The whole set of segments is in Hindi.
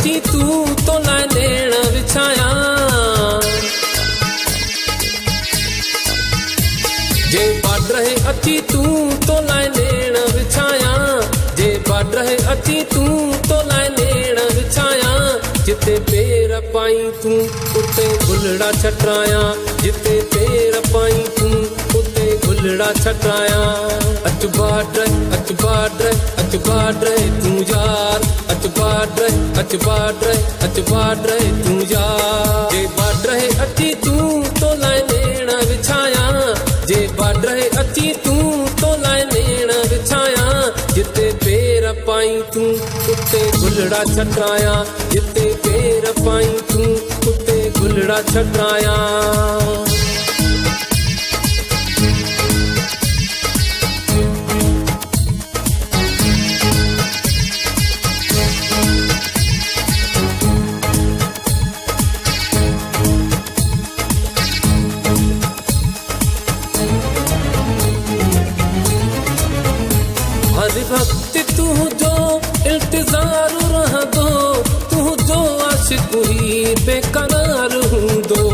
अची तू तो लाइ नेण विछाया जे बाडरे अची तू तो लाइ नेण विछाया जे बाडरे अची तू तो लाइ नेण विछाया जिते पेर पाई तू उते गुलड़ा छटाया जिते पेर पाई तू उते गुलड़ा छटाया अच बाडरे अच बाडरे अच बाडरे तू यार अच बाडरे अच बाडरे अच बाडरे तू यार जे बाडरे अची तू तो लाइ नेण विछाया जे बाडरे अची तू तो लाइ नेण विछाया जिते पेर पाई तू उते गुलड़ा छटाया जिते पेर पाई तू उते गुलड़ा छटाया हर वक्त तू जो इल्तिजार रह दो तू जो आशिक ही बेकरार हूँ दो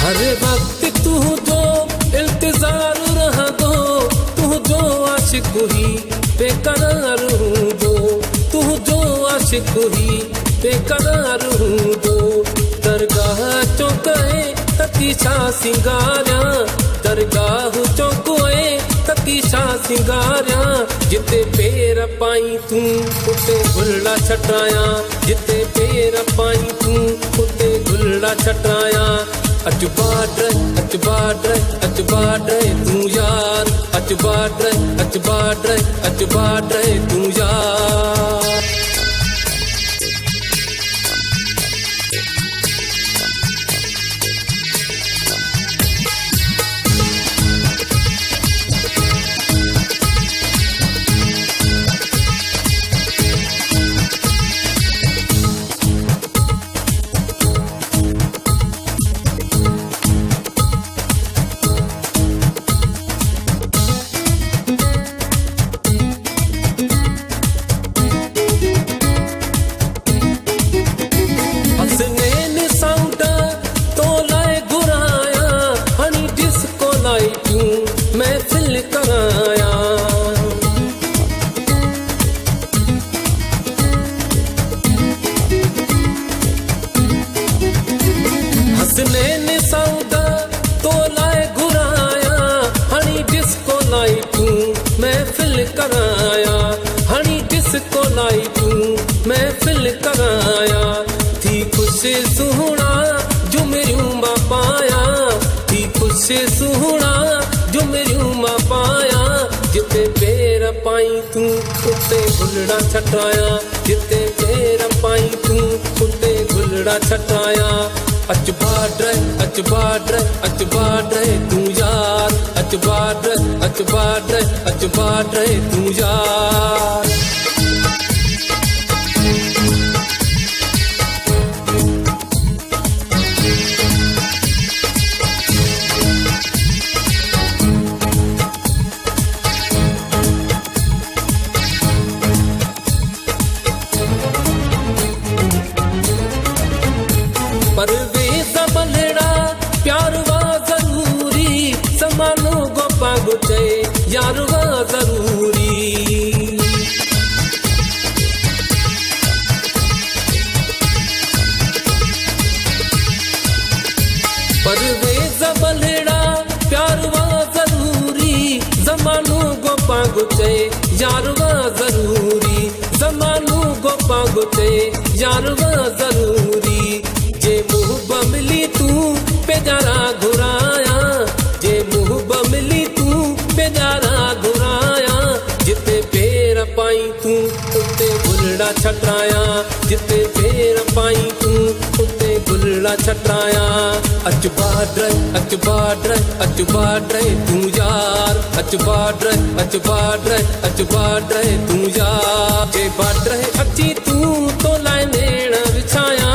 हर वक्त तू जो इल्तिजार रह दो तू जो आशिक ही बेकरार हूँ दो तू जो आशिक ही बेकरार हूँ दो दरगाह चौके तकी छा सिंगारिया दरगाह चौके तकी छा सिंगारिया जिते पेर पाई तू उते गुलड़ा छटाया जिते पेर पाई तू उते गुलड़ा छटाया अच बाडरे अच बाडरे अच बाडरे तू यार अच बाडरे अच बाडरे अच बाडरे तू यार महफिल कराया हसने ने सौदा तो लाए घुराया हनी डिस्को लाई तू महफिल कराया हनी डिस्को लाई तू महफिल कराया थी खुश सुहना जो मेरी मां पाया थी खुश सुहना जो मेरी मां पाया जिते पेर पाई तू उते गुलड़ा छटाया जिते पेर पाई तू उते गुलड़ा छटाया अच बाडरे अच बाडरे अच बाडरे तू यार अच बाडरे अच बाडरे अच बाडरे तू यार परवेज़ बलड़ा प्यार वा जरूरी समानो गोपा गुचे यार वा जरूरी परवेज़ बलड़ा प्यार वा जरूरी जमानो गोपा गुचे यार वा जरूरी जमानो गोपा गुचे यार वा जरूरी जे मुहब्बा मिली तू बेजारा घुराया जे मुहब्बा मिली तू बेजारा घुराया जिते पेर पाई तू उते गुलड़ा छटाया जिते पेर पाई तू उते गुलड़ा छटाया अच बाडरे अच बाडरे अच बाडरे तू यार अच बाडरे अच बाडरे अच बाडरे तू यार जे बाडरे अची तू तो लाइ नेण विछाया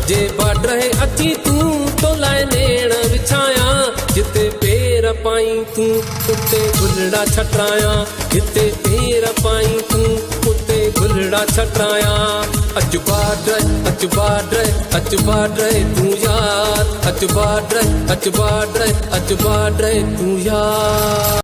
जे बाडरे अची तू तो लाइ नेण विछाया जिते पेर पाई तू गुलड़ा छटाया जिते पेर पाई तू उते गुलड़ा छटाया अच बाड्रे तू यार अच बाड्रे तू यार